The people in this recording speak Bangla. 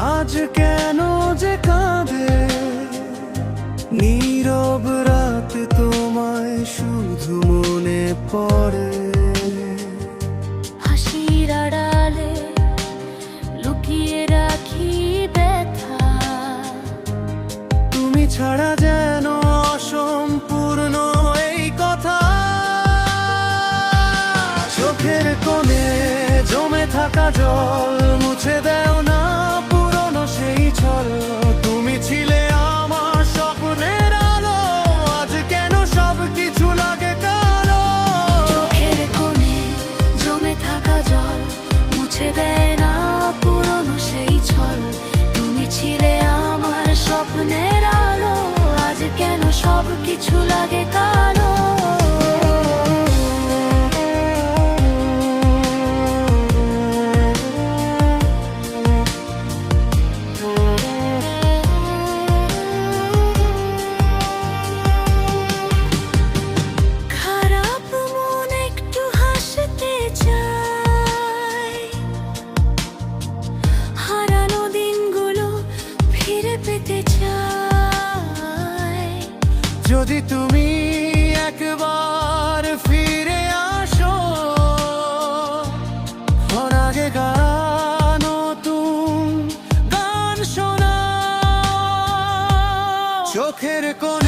আজ কেন যে কাঁদে নীরব রাত, তোমায় শুধু মনে পড়ে। হাসির আড়ালে লুকিয়ে রাখি ব্যথা, তুমি ছাড়া যেন অসম্পূর্ণ এই কথা। চোখের কোণে জমে থাকা জল মুছে দেও না পুরনো সেই ছল। তুমি ছিলে আমার স্বপ্নের আলো, আজ কেন সব কিছু লাগে কালো। চোখের কোণে জমে থাকা জল মুছে দেয় না পুরনো সেই ছল। তুমি ছিলে আমার স্বপ্নের আলো, আজ কেন সব কিছু লাগে কালো। খারাপ মন একটু হাসতে চায়, হারানো দিনগুলো ফিরে পেতে চায়। যদি তুমি একবার ফিরে আসো, ওর আগে গানো নতুন গান শোনা। চোখের কোণে